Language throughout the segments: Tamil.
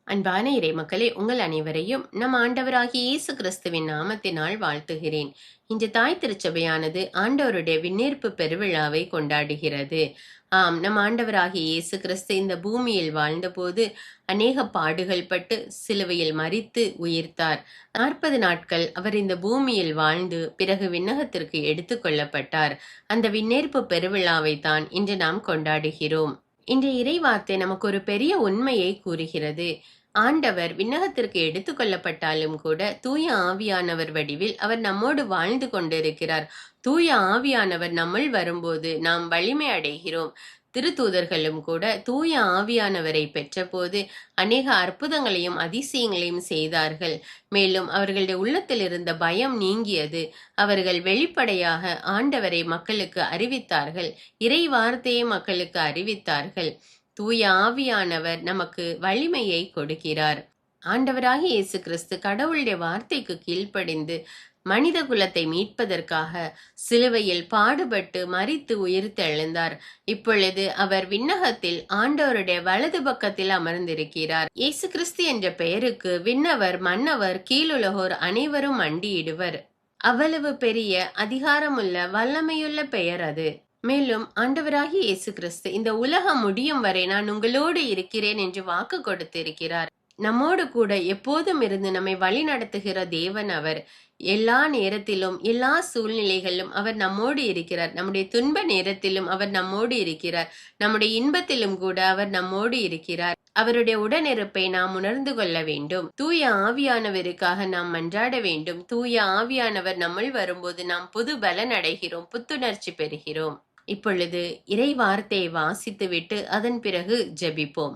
அன்பான இறைமக்களே, உங்கள் அனைவரையும் நம் ஆண்டவராகிய இயேசு கிறிஸ்துவின் நாமத்தினால் வாழ்த்துகிறேன். இன்று தாய் திருச்சபையானது ஆண்டவருடைய விண்ணேற்பு பெருவிழாவை கொண்டாடுகிறது. ஆம், நம் ஆண்டவராகிய இயேசு கிறிஸ்து இந்த பூமியில் வாழ்ந்தபோது அநேக பாடுகள் பட்டு சிலுவையில் மரித்து உயிர்த்தார். 40 நாட்கள் அவர் இந்த பூமியில் வாழ்ந்து பிறகு விண்ணகத்திற்கு எடுத்துக் கொள்ளப்பட்டார். அந்த விண்ணேற்பு பெருவிழாவை தான் இன்று நாம் கொண்டாடுகிறோம். இன்றைய இறைவார்த்தை நமக்கு ஒரு பெரிய உண்மையை கூறுகிறது. ஆண்டவர் விண்ணகத்திற்கு எடுத்துக் கொள்ளப்பட்டாலும் கூட தூய ஆவியானவர் வடிவில் அவர் நம்மோடு வாழ்ந்து கொண்டிருக்கிறார். தூய ஆவியானவர் நம்முள் வரும்போது நாம் வலிமை அடைகிறோம். திருத்தூதர்களும் கூட தூய ஆவியானவரை பெற்றபோது அநேக அற்புதங்களையும் அதிசயங்களையும் செய்தார்கள். மேலும் அவர்களுடைய உள்ளத்தில் இருந்த பயம் நீங்கியது. அவர்கள் வெளிப்படையாக ஆண்டவரை மக்களுக்கு அறிவித்தார்கள். இறை வார்த்தையை மக்களுக்கு அறிவித்தார்கள். தூய ஆவியானவர் நமக்கு வலிமையை கொடுக்கிறார். ஆண்டவராகிய இயேசு கிறிஸ்து கடவுளுடைய வார்த்தைக்கு கீழ்ப்படிந்து மனித குலத்தை மீட்பதற்காக சிலுவையில் பாடுபட்டு மரித்து உயிர்த்தெழுந்தார். இப்பொழுது அவர் விண்ணகத்தில் ஆண்டவருடைய வலது பக்கத்தில் அமர்ந்திருக்கிறார். இயேசு கிறிஸ்து என்ற பெயருக்கு விண்ணவர், மன்னவர், கீழுலகோர் அனைவரும் மண்டியிடுவர். அவ்வளவு பெரிய அதிகாரமுள்ள வல்லமையுள்ள பெயர் அது. மேலும் ஆண்டவராகிய இயேசு கிறிஸ்து இந்த உலகம் முடியும் வரை நான் உங்களோடு இருக்கிறேன் என்று வாக்கு கொடுத்திருக்கிறார். நம்மோடு கூட எப்போதும் இருந்து நம்மை வழி நடத்துகிற தேவன் அவர். எல்லா நேரத்திலும் எல்லா சூழ்நிலைகளிலும் அவர் நம்மோடு இருக்கிறார். நம்முடைய துன்ப நேரத்திலும் அவர் நம்மோடு இருக்கிறார். நம்முடைய இன்பத்திலும் கூட அவர் நம்மோடு இருக்கிறார். அவருடைய உடனிருப்பை நாம் உணர்ந்து கொள்ள வேண்டும். தூய ஆவியானவருக்காக நாம் மன்றாட வேண்டும். தூய ஆவியானவர் நம்முள் வரும்போது நாம் புது பலன் அடைகிறோம், புத்துணர்ச்சி பெறுகிறோம். இப்பொழுது இறை வார்த்தையை வாசித்துவிட்டு அதன் பிறகு ஜெபிப்போம்.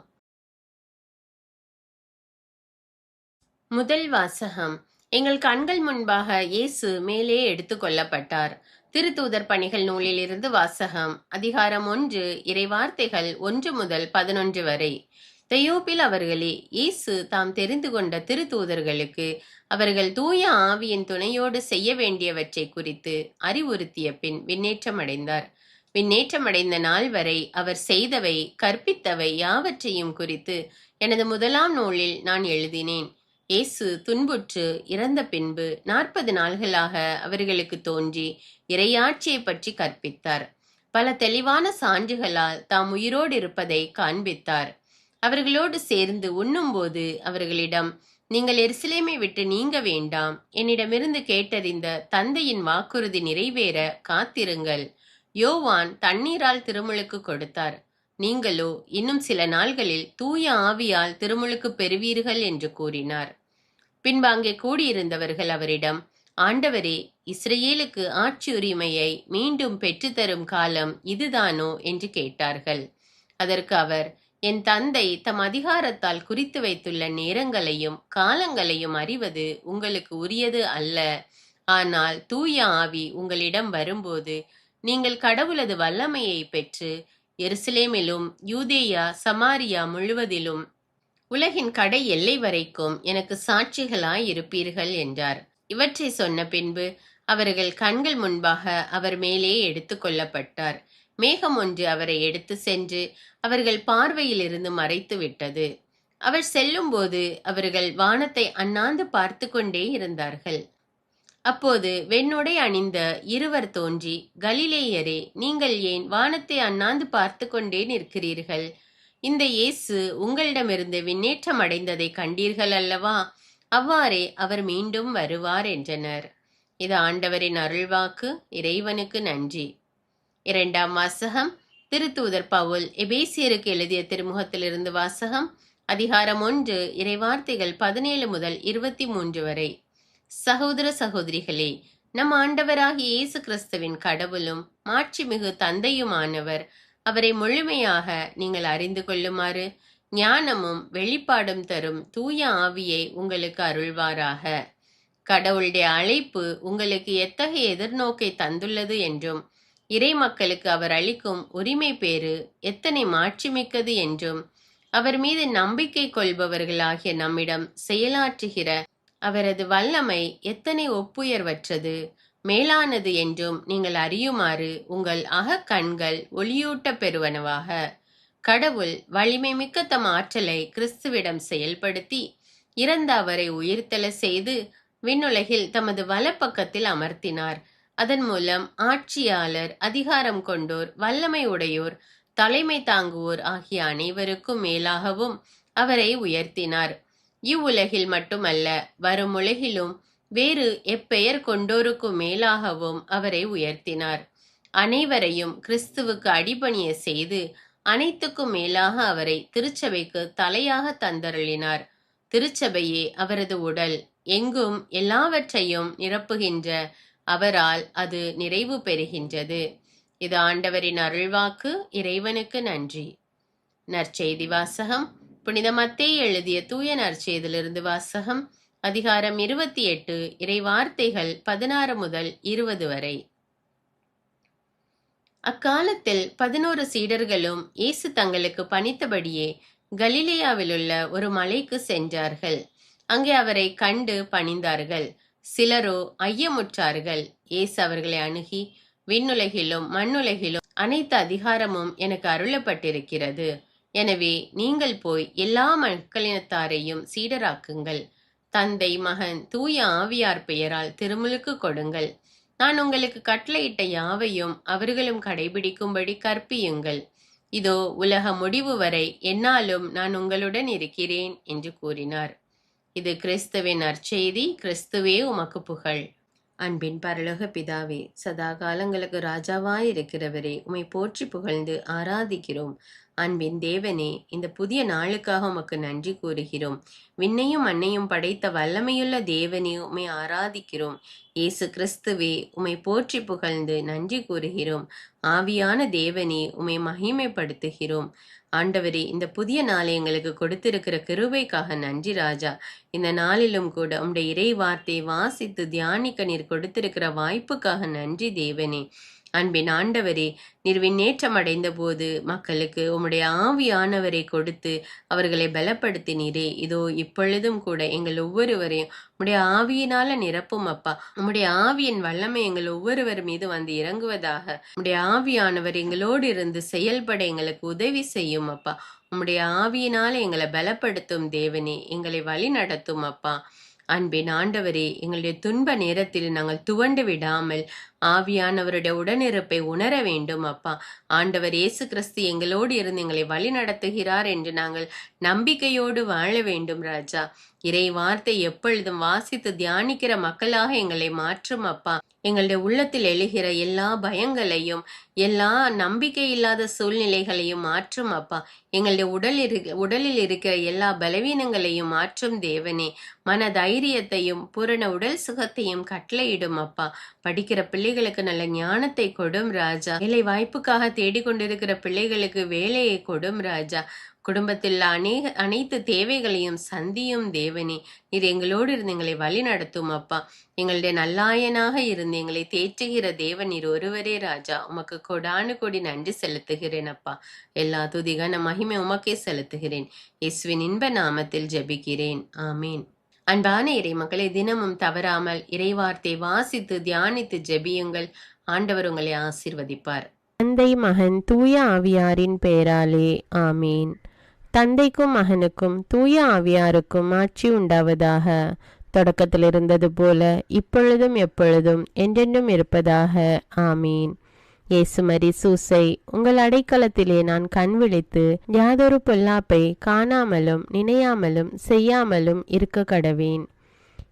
முதல் வாசகம். எங்கள் கண்கள் முன்பாக இயேசு மேலே எடுத்து கொள்ளப்பட்டார். திருத்தூதர் பணிகள் நூலிலிருந்து வாசகம். அதிகாரம் 1, இறைவார்த்தைகள் 1 முதல் 11 வரை. தெயோப்பில் அவர்களே, இயேசு தாம் தெரிந்து கொண்ட திருத்தூதர்களுக்கு அவர்கள் தூய ஆவியின் துணையோடு செய்ய வேண்டியவற்றை குறித்து அறிவுறுத்திய பின் விண்ணேற்றமடைந்தார். விண்ணேற்றமடைந்த நாள் வரை அவர் செய்தவை, கற்பித்தவை யாவற்றையும் குறித்து எனது முதலாம் நூலில் நான் எழுதினேன். இயேசு துன்புற்று இறந்த பின்பு 40 நாள்களாக அவர்களுக்கு தோன்றி இறையாட்சியை பற்றி கற்பித்தார். பல தெளிவான சான்றுகளால் தாம் உயிரோடு இருப்பதை காண்பித்தார். அவர்களோடு சேர்ந்து உண்ணும்போது அவர்களிடம், நீங்கள் எருசலேமை விட்டு நீங்க வேண்டாம், என்னிடமிருந்து கேட்டறிந்த தந்தையின் வாக்குறுதி நிறைவேற காத்திருங்கள். யோவான் தண்ணீரால் திருமுழுக்கு கொடுத்தார். நீங்களோ இன்னும் சில நாள்களில் தூய ஆவியால் திருமுழுக்கு பெறுவீர்கள் என்று கூறினார். பின்பு அங்கே கூடியிருந்தவர்கள் அவரிடம், ஆண்டவரே, இஸ்ரேலுக்கு ஆட்சி உரிமையை மீண்டும் பெற்றுத்தரும் காலம் இதுதானோ என்று கேட்டார்கள். அதற்கு அவர், என் தந்தை தம் அதிகாரத்தால் குறித்து வைத்துள்ள நேரங்களையும் காலங்களையும் அறிவது உங்களுக்கு உரியது அல்ல. ஆனால் தூய ஆவி உங்களிடம் வரும்போது நீங்கள் கடவுளது வல்லமையை பெற்று எருசலேமிலும் யூதேயா சமாரியா முழுவதிலும் உலகின் கடை எல்லை வரைக்கும் எனக்கு சாட்சிகளாய் இருப்பீர்கள் என்றார். இவற்றை சொன்ன பின்பு அவர்கள் கண்கள் முன்பாக அவர் மேலே எடுத்து கொள்ளப்பட்டார். மேகம் ஒன்று அவரை எடுத்து சென்று அவர்கள் பார்வையில் இருந்து மறைத்து விட்டது. அவர் செல்லும்போது அவர்கள் வானத்தை அண்ணாந்து பார்த்து கொண்டே இருந்தார்கள். அப்போது வெண்ணுடை அணிந்த இருவர் தோன்றி, கலிலேயரே, நீங்கள் ஏன் வானத்தை அண்ணாந்து பார்த்து கொண்டே நிற்கிறீர்கள்? இந்த இயேசு உங்களிடமிருந்து விண்ணேற்றம் அடைந்ததை கண்டீர்கள் அல்லவா? அவ்வாறே அவர் மீண்டும் வருவார் என்றனர். இது ஆண்டவரின் அருள்வாக்கு. இறைவனுக்கு நன்றி. இரண்டாம் வாசகம். திருத்தூதர் பவுல் எபேசியருக்கு எழுதிய திருமுகத்திலிருந்து வாசகம். அதிகாரம் 1, இறைவார்த்தைகள் 17 முதல் 23 வரை. சகோதர சகோதரிகளே, நம் ஆண்டவராகிய இயேசு கிறிஸ்துவின் கடவுளும் மாட்சிமிகு தந்தையுமானவர் அவரை முழுமையாக நீங்கள் அறிந்து கொள்ளுமாறு ஞானமும் வெளிப்பாடும் தரும் தூய ஆவியை உங்களுக்கு அருள்வாராக. கடவுளுடைய அழைப்பு உங்களுக்கு எத்தகைய எதிர்நோக்கை தந்துள்ளது என்றும் இறை மக்களுக்கு அவர் அளிக்கும் உரிமை பேறு எத்தனை மாட்சிமிக்கது என்றும் அவர் மீது நம்பிக்கை கொள்பவர்களாகிய நம்மிடம் செயலாற்றுகிற அவரது வல்லமை எத்தனை ஒப்புயர்வற்றது, மேலானது என்றும் நீங்கள் அறியுமாறு உங்கள் அகக்கண்கள் ஒளியூட்ட பெறுவனவாக. கடவுள் வலிமை மிக்க தம் ஆற்றலை கிறிஸ்துவிடம் செயல்படுத்தி இறந்த அவரை உயிர்த்தெழ செய்து விண்ணுலகில் தமது வலப்பக்கத்தில் அமர்த்தினார். அதன் மூலம் ஆட்சியாளர், அதிகாரம் கொண்டோர், வல்லமை உடையோர், தலைமை தாங்குவோர் ஆகிய அனைவருக்கும் மேலாகவும் அவரை உயர்த்தினார். இவ்வுலகில் மட்டுமல்ல, வரும் உலகிலும் வேறு எப்பெயர் கொண்டோருக்கும் மேலாகவும் அவரை உயர்த்தினார். அனைவரையும் கிறிஸ்துவுக்கு அடிபணிய செய்து அனைத்துக்கும் மேலாக அவரை திருச்சபைக்கு தலையாக தந்தருளினார். திருச்சபையே அவரது உடல். எங்கும் எல்லாவற்றையும் நிரப்புகின்ற அவரால் அது நிறைவு பெறுகின்றது. இது ஆண்டவரின் அருள்வாக்கு. இறைவனுக்கு நன்றி. நற்செய்தி வாசகம். புனித மத்தேயு எழுதிய தூய நற்செய்தியிலிருந்து வாசகம். அதிகாரம் 28, இறைவார்த்தைகள் 16 முதல் 20 வரை. அக்காலத்தில் 11 சீடர்களும் இயேசு தங்களுக்கு பணித்தபடியே கலிலேயாவிலுள்ள ஒரு மலைக்கு சென்றார்கள். அங்கே அவரை கண்டு பணிந்தார்கள். சிலரோ ஐயமுற்றார்கள். இயேசு அவர்களை அணுகி, விண்ணுலகிலும் மண்ணுலகிலும் அனைத்து அதிகாரமும் எனக்கு அருளப்பட்டிருக்கிறது. எனவே நீங்கள் போய் எல்லா மக்களினத்தாரையும் சீடராக்குங்கள். தந்தை, மகன், தூய ஆவியார் பெயரால் திருமுழுக்கு கொடுங்கள். நான் உங்களுக்கு கட்டளையிட்ட யாவையும் அவர்களும் கடைபிடிக்கும்படி கற்பியுங்கள். இதோ உலக முடிவு வரை என்னாலும் நான் உங்களுடன் இருக்கிறேன் என்று கூறினார். இது கிறிஸ்துவின் நற்செய்தி. கிறிஸ்துவே உமக்கு புகழ். அன்பின் பரலோக பிதாவே, சதா காலங்களுக்கு ராஜாவாயிருக்கிறவரே, உம்மை போற்றி புகழ்ந்து ஆராதிக்கிறோம். அன்பின் தேவனே, இந்த புதிய நாளுக்காக உமக்கு நன்றி கூறுகிறோம். விண்ணையும் மண்ணையும் படைத்த வல்லமையுள்ள தேவனே, உம்மை ஆராதிக்கிறோம். இயேசு கிறிஸ்துவே, உம்மை போற்றி புகழ்ந்து நன்றி கூறுகிறோம். ஆவியான தேவனே, உம்மை மகிமைப்படுத்துகிறோம். ஆண்டவரே, இந்த புதிய நாளை எங்களுக்கு கொடுத்திருக்கிற கிருபைக்காக நன்றி ராஜா. இந்த நாளிலும் கூட உம்முடைய இறை வார்த்தையை வாசித்து தியானிக்க நீர் கொடுத்திருக்கிற வாய்ப்புக்காக நன்றி தேவனே. அன்பின் ஆண்டவரே, நீர் விண்ணேற்றம் அடைந்த போது மக்களுக்கு உம்முடைய ஆவியானவரை கொடுத்து அவர்களை பலப்படுத்தினீரே. இதோ இப்பொழுதும் கூட எங்கள் ஒவ்வொருவரையும் உம்முடைய ஆவியினால நிரப்பும் அப்பா. உம்முடைய ஆவியின் வல்லமை எங்கள் ஒவ்வொருவர் மீது வந்து இறங்குவதாக. உம்முடைய ஆவியானவர் எங்களோடு இருந்து செயல்பட எங்களுக்கு உதவி செய்யும் அப்பா. உம்முடைய ஆவியினால எங்களை பலப்படுத்தும் தேவனே, எங்களை வழி நடத்தும் அப்பா. அன்பின் ஆண்டவரே, எங்களுடைய துன்ப நேரத்தில் நாங்கள் துவண்டு விடாமல் ஆவியானவருடைய உடனிருப்பை உணர வேண்டும் அப்பா. ஆண்டவர் இயேசு கிறிஸ்து எங்களோடு இருந்து எங்களை வழி நடத்துகிறார் என்று நாங்கள் நம்பிக்கையோடு வாழ வேண்டும் ராஜா. இறை வார்த்தை எப்பொழுதும் வாசித்து தியானிக்கிற மக்களாக எங்களை மாற்றும் அப்பா. எங்களுடைய உள்ளத்தில் எழுகிற எல்லா பயங்களையும் எல்லா நம்பிக்கை இல்லாத சூழ்நிலைகளையும் மாற்றும் அப்பா. எங்களுடைய உடலில் இருக்கிற எல்லா பலவீனங்களையும் மாற்றும் தேவனே. மன தைரியத்தையும் பூரண உடல் சுகத்தையும் கட்டளையிடும் அப்பா. படிக்கிற பிள்ளைகளுக்கு நல்ல ஞானத்தை கொடும் ராஜா. வேலை வாய்ப்புக்காக தேடிக்கொண்டிருக்கிற பிள்ளைகளுக்கு வேலையை கொடும் ராஜா. குடும்பத்தில் அனைத்து தேவைகளையும் சந்தியும் தேவனே. நீர் எங்களோடு இருந்து எங்களை வழி நடத்தும் அப்பா. எங்களுடைய நல்லாயனாக இருந்து எங்களை தேற்றுகிற தேவன் நீர் ஒருவரே ராஜா. உமக்கு கொடானு கொடி நன்றி செலுத்துகிறேன் அப்பா. எல்லா துதிகான மகிமை உமக்கே செலுத்துகிறேன். இயேசுவின் இன்ப நாமத்தில் ஜெபிக்கிறேன். ஆமீன். அன்பான இறை மக்களை, தினமும் தவறாமல் இறைவார்த்தை வாசித்து தியானித்து ஜெபியுங்கள். ஆண்டவர் உங்களை ஆசீர்வதிப்பார். தந்தை, மகன், தூய ஆவியாரின் பெயராலே ஆமீன். தந்தைக்கும் மகனுக்கும் தூய ஆவியாருக்கும் ஆட்சி உண்டாவதாக. தொடக்கத்தில் இருந்தது போல இப்பொழுதும் எப்பொழுதும் என்றென்றும் இருப்பதாக. ஆமீன். இயேசுமரி சூசை, உங்கள் அடைக்கலத்திலே நான் கண் விழித்து யாதொரு பொல்லாப்பை காணாமலும் நினையாமலும் செய்யாமலும் இருக்க கடவேன்.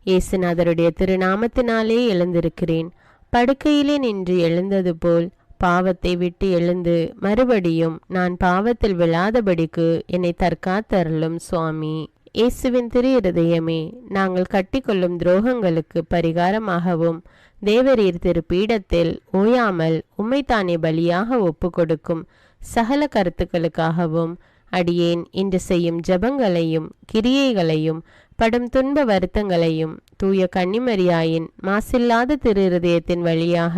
இயேசுநாதருடைய திருநாமத்தினாலே எழுந்திருக்கிறேன். படுக்கையிலே நின்று எழுந்தது போல் பாவத்தை விட்டு எழுந்து மறுபடியும் நான் பாவத்தில் விழாதபடிக்கு என்னை தற்காத்தருளும் சுவாமி. இயேசுவின் திரு இருதயமே, நாங்கள் கட்டிக்கொள்ளும் துரோகங்களுக்கு பரிகாரமாகவும் தேவரீர் திரு பீடத்தில் ஓயாமல் உம்மைத்தானே பலியாக ஒப்பு கொடுக்கும் சகல கருத்துக்களுக்காகவும் அடியேன் இன்று செய்யும் ஜபங்களையும் கிரியைகளையும் படும் துன்ப வருத்தங்களையும் தூய கன்னிமரியாயின் மாசில்லாத திரு இருதயத்தின் வழியாக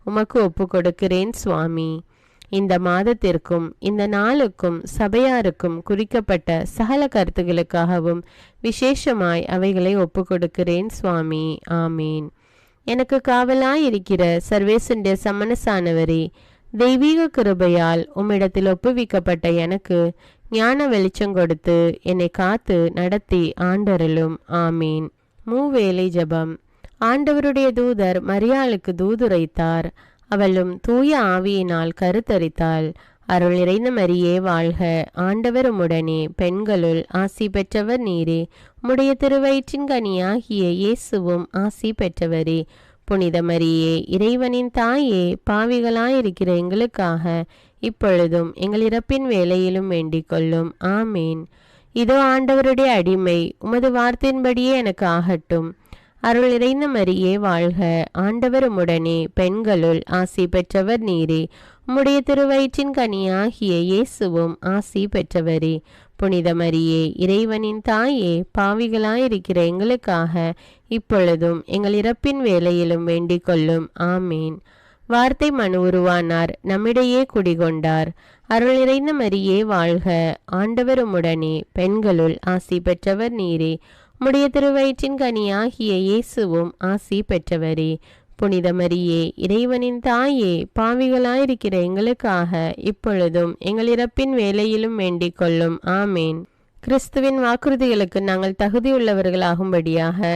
உமக்கு ஒப்பு கொடுக்கிறேன் சுவாமி. இந்த மாதத்திற்கும் இந்த நாளுக்கும் சபையாருக்கும் குறிக்கப்பட்ட சகல கருத்துகளுக்காகவும் விசேஷமாய் அவைகளை ஒப்பு கொடுக்கிறேன் சுவாமி. ஆமீன். எனக்கு காவலாயிருக்கிற சர்வேசுடைய சமனசானவரே, தெய்வீக கிருபையால் உம்மிடத்தில் ஒப்புவிக்கப்பட்ட எனக்கு ஞான வெளிச்சம் கொடுத்து என்னை காத்து நடத்தி ஆண்டருளும். ஆமீன். மூவேளை ஜெபம். ஆண்டவருடைய தூதர் மரியாளுக்கு தூதுரைத்தார். அவளும் தூய ஆவியினால் கருத்தரித்தாள். அருள் நிறைந்த மரியே வாழ்க, ஆண்டவர் உம்முடனே, பெண்களுள் ஆசி பெற்றவர் நீரே. உம்முடைய திருவயிற்றின் கனியாகிய இயேசுவும் ஆசி பெற்றவரே. புனித மரியே, இறைவனின் தாயே, பாவிகளாயிருக்கிற எங்களுக்காக இப்பொழுதும் எங்கள் இறப்பின் வேளையிலும் வேண்டிக் கொள்ளும். ஆமீன். இதோ ஆண்டவருடைய அடிமை, உமது வார்த்தையின்படியே எனக்கு ஆகட்டும். அருள் நிறைந்த மரியே வாழ்க, ஆண்டவர் உம்முடனே, பெண்களுள் ஆசி பெற்றவர் நீரே. உம்முடைய திருவயிற்றின் கனியாகிய இயேசுவும் ஆசி பெற்றவரே. புனித மரியே, இறைவனின் தாயே, பாவிகளாயிருக்கிற எங்களுக்காக இப்பொழுதும் எங்கள் இறப்பின் வேளையிலும் வேண்டிக் கொள்ளும். ஆமீன். வார்த்தை மனு உருவானார், நம்மிடையே குடிகொண்டார். அருள் நிறைந்த மரியே வாழ்க, ஆண்டவர் உம்முடனே, பெண்களுள் ஆசி பெற்றவர் நீரே. உம்முடைய திருவயிற்றின் கனியாகிய இயேசுவும் ஆசி பெற்றவரே. புனித மரியே, இறைவனின் தாயே, பாவிகளாயிருக்கிற எங்களுக்காக இப்பொழுதும் எங்கள் இறப்பின் வேளையிலும் வேண்டிக் கொள்ளும். ஆமேன். கிறிஸ்துவின் வாக்குறுதிகளுக்கு நாங்கள் தகுதியுள்ளவர்களாகும்படியாக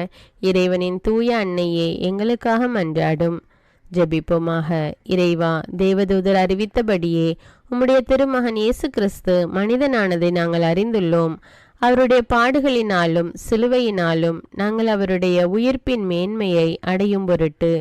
இறைவனின் தூய அன்னையே எங்களுக்காக மன்றாடும். ஜெபிப்போமாக. இறைவா, தேவதூதர் அறிவித்தபடியே உம்முடைய திருமகன் இயேசு கிறிஸ்து மனிதனானதை நாங்கள் அறிந்துள்ளோம். அவருடைய பாடுகளினாலும் சிலுவையினாலும் நாங்கள் அவருடைய உயிர்ப்பின் மேன்மையை அடையும் பொருட்டு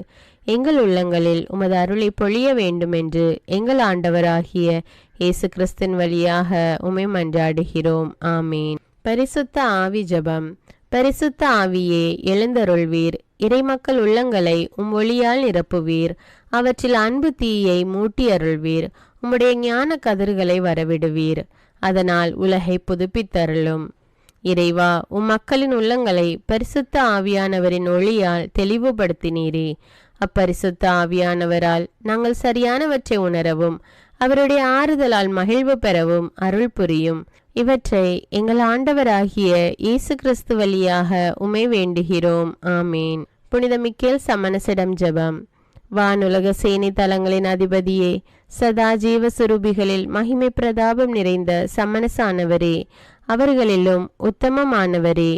எங்கள் உள்ளங்களில் உமது அருளை பொழிய வேண்டுமென்று எங்கள் ஆண்டவராகிய இயேசு கிறிஸ்தின் வழியாக உம்மை மன்றாடுகிறோம். ஆமீன். பரிசுத்த ஆவி ஜெபம். பரிசுத்த ஆவியே, எழுந்தருள்வீர். இறைமக்கள் உள்ளங்களை ஒளியால் நிரப்புவீர். அவற்றில் அன்பு தீயை மூட்டி அருள்வீர். உம்முடைய ஞான கதிர்களை வரவிடுவீர். அதனால் உலகை புதுப்பித்தருளும். இறைவா, மக்களின் உள்ளங்களை பரிசுத்த ஆவியானவரின் ஒளியால் தெளிவுபடுத்தினீரே. அப்பரிசுத்த ஆவியானவரால் நாங்கள் சரியானவற்றை உணரவும் அவருடைய ஆறுதலால் மகிழ்வு பெறவும் அருள் புரியும். இவற்றை எங்கள் ஆண்டவராகிய இயேசு கிறிஸ்து வழியாக உம்மை வேண்டுகிறோம். ஆமீன். புனித மிக்கேல் சமணசிடம் ஜெபம். வானுலக சேனை தலங்களின் அதிபதியே, சதா ஜீவ சுரூபிகளில் மகிமை பிரதாபம் நிறைந்த சமணசானவரே, அவர்களிலும் உத்தமமானவரே,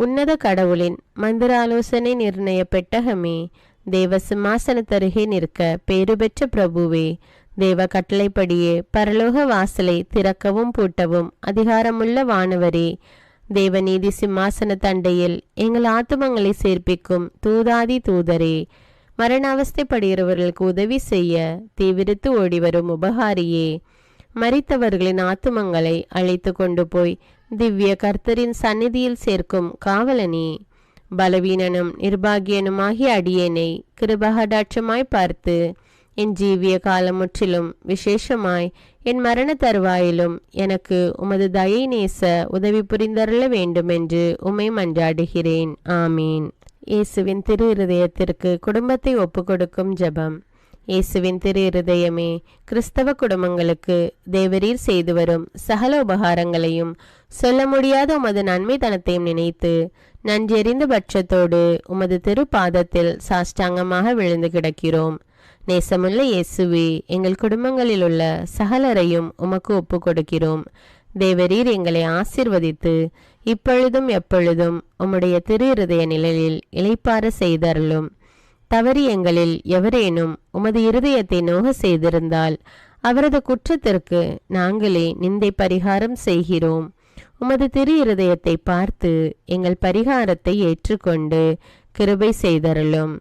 உன்னத கடவுளின் மந்திராலோசனை நிர்ணய பெட்டகமே, தேவ சிம்மாசனத்தருகே நிற்க பேறு பெற்ற பிரபுவே, தேவ கட்டளைப்படியே பரலோக வாசலை திறக்கவும் பூட்டவும் அதிகாரமுள்ள வானவரே, தேவநீதி சிம்மாசன தண்டையில் எங்கள் ஆத்துமங்களை சேர்ப்பிக்கும் தூதாதி தூதரே, மரண அவஸ்தைப்படுகிறவர்களுக்கு உதவி செய்ய தீவிரித்து ஓடிவரும் உபகாரியே, மரித்தவர்களின் ஆத்துமங்களை அழைத்து கொண்டு போய் திவ்ய கர்த்தரின் சந்நிதியில் சேர்க்கும் காவலனே, பலவீனனும் நிர்பாகியனுமாகிய அடியேனை கிருபகடாட்சமாய் பார்த்து என் ஜீவிய காலம் முற்றிலும் விசேஷமாய் என் மரண தருவாயிலும் எனக்கு உமது தயை நேச உதவி புரிந்தருள வேண்டுமென்று உம்மை மன்றாடுகிறேன். ஆமீன். இயேசுவின் திரு இருதயத்திற்கு குடும்பத்தை ஒப்பு கொடுக்கும் ஜெபம். இயேசுவின் திரு இருதயமே, கிறிஸ்தவ குடும்பங்களுக்கு தேவரீர் செய்து வரும் சகல உபகாரங்களையும் சொல்ல முடியாத உமது நன்மைத்தனத்தையும் நினைத்து நன்றெறிந்த பட்சத்தோடு உமது திரு பாதத்தில் சாஷ்டாங்கமாக விழுந்து கிடக்கிறோம். நேசமுள்ள இயேசுவே, எங்கள் குடும்பங்களில் உள்ள சகலரையும் உமக்கு ஒப்பு கொடுக்கிறோம். தேவரீர் எங்களை ஆசிர்வதித்து இப்பொழுதும் எப்பொழுதும் உம்முடைய திரு இருதய நிழலில் இளைப்பாற செய்தருளும். தவறி எங்களில் எவரேனும் உமது இருதயத்தை நோக செய்திருந்தால் அவரது குற்றத்திற்கு நாங்களே நிந்தை பரிகாரம் செய்கிறோம். உமது திரு இருதயத்தை பார்த்து எங்கள் பரிகாரத்தை ஏற்றுக்கொண்டு கிருபை செய்தருளும்.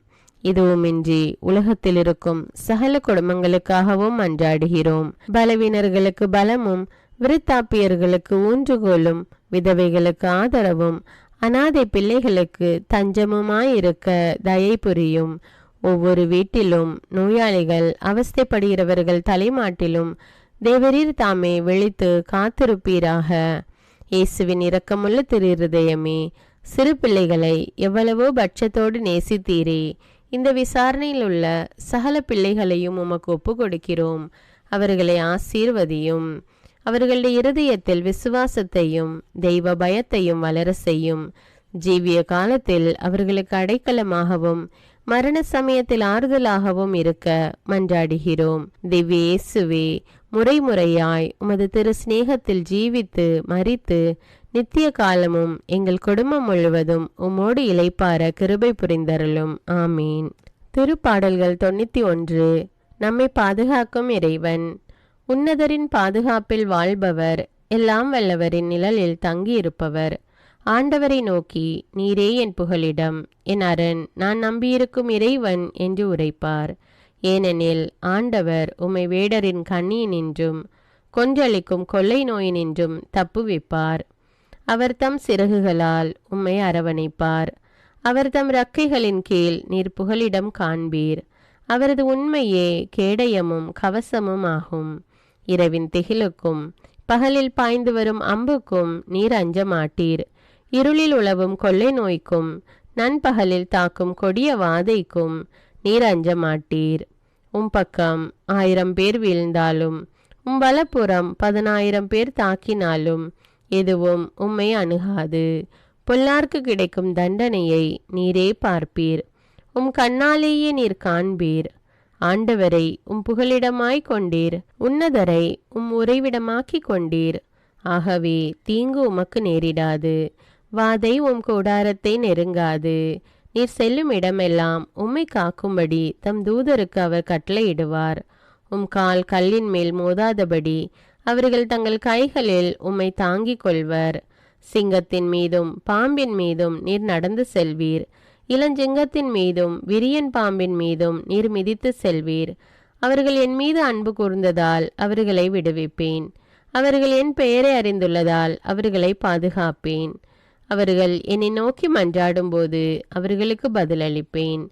இதுவுமின்றி உலகத்தில் இருக்கும் சகல குடும்பங்களுக்காகவும் மன்றாடுகிறோம். பலவீனர்களுக்கு பலமும், விருத்தாப்பியர்களுக்கு ஊன்றுகோலும், விதவைகளுக்கு ஆதரவும், அநாதை பிள்ளைகளுக்கு தஞ்சமுமாயிருக்க தயை புரியும். ஒவ்வொரு வீட்டிலும் நோயாளிகள் அவஸ்தைப்படுகிறவர்கள் தலைமாட்டிலும் தேவரீர் தாமே விழித்து காத்திருப்பீராக. இயேசுவின் இரக்கமுள்ள திரு இருதயமே, சிறு பிள்ளைகளை எவ்வளவோ பட்சத்தோடு நேசித்தீரே. இந்த விசாரணையில் உள்ள சகல பிள்ளைகளையும் உமக்கு ஒப்பு கொடுக்கிறோம். அவர்களை ஆசீர்வதியும். அவர்களுடைய இருதயத்தில் விசுவாசத்தையும் தெய்வ பயத்தையும் வளர செய்யும். ஜீவிய காலத்தில் அவர்களுக்கு அடைக்கலமாகவும் மரண சமயத்தில் ஆறுதலாகவும் இருக்க மன்றாடுகிறோம். திவ்ய இயேசுவே, முறைமுறையாய் உமது திரு சிநேகத்தில் ஜீவித்து மரித்து நித்திய காலமும் எங்கள் குடும்பம் முழுவதும் உம்மோடு இளைப்பார கிருபை புரிந்தருளும். ஆமீன். திருப்பாடல்கள் 91. நம்மை பாதுகாக்கும் இறைவன். உன்னதரின் பாதுகாப்பில் வாழ்பவர், எல்லாம் வல்லவரின் நிழலில் தங்கியிருப்பவர். ஆண்டவரை நோக்கி, நீரே என் புகலிடம், என் அரண், நான் நம்பியிருக்கும் இறைவன் என்று உரைப்பார். ஏனெனில் ஆண்டவர் உம்மை வேடரின் கண்ணியினின்றும் கொன்றளிக்கும் கொள்ளை நோயினின்றும் தப்புவிப்பார். அவர் தம் சிறகுகளால் உம்மை அரவணைப்பார். அவர் தம் இறக்கைகளின் கீழ் நீர் புகலிடம் காண்பீர். அவரது உண்மையே கேடயமும் கவசமும் ஆகும். இரவின் திகிலுக்கும் பகலில் பாய்ந்து வரும் அம்புக்கும் நீர் அஞ்ச மாட்டீர். இருளில் உலவும் கொள்ளை நோய்க்கும் நண்பகலில் தாக்கும் கொடிய வாதைக்கும் நீர் அஞ்ச மாட்டீர். பக்கம் 1000 பேர் வீழ்ந்தாலும் வலப்புறம் 10,000 பேர் தாக்கினாலும் எதுவும் உம்மை அணுகாது. பொல்லார்க்கு கிடைக்கும் தண்டனையை நீரே பார்ப்பீர். கண்ணாலேயே நீர் காண்பீர். ஆண்டவரை புகலிடமாய் கொண்டீர். உன்னதரை உறைவிடமாக்கி கொண்டீர். ஆகவே தீங்கு உமக்கு நேரிடாது. வாதை கூடாரத்தை நெருங்காது. நீர் செல்லும் இடமெல்லாம் உம்மை காக்கும்படி தம் தூதருக்கு அவர் கட்டளையிடுவார். கால் கல்லின் மேல் மோதாதபடி அவர்கள் தங்கள் கைகளில் உம்மை தாங்கிக் கொள்வர். சிங்கத்தின் மீதும் பாம்பின் மீதும் நீர் நடந்து செல்வீர். இளஞ்சிங்கத்தின் மீதும் விரியன் பாம்பின் மீதும் நீர் மிதித்து செல்வீர். அவர்கள் என் மீது அன்பு கூர்ந்ததால் அவர்களை விடுவிப்பேன். அவர்கள் என் பெயரை அறிந்துள்ளதால் அவர்களை பாதுகாப்பேன். அவர்கள் என்னை நோக்கி மன்றாடும் போது அவர்களுக்கு பதிலளிப்பேன்.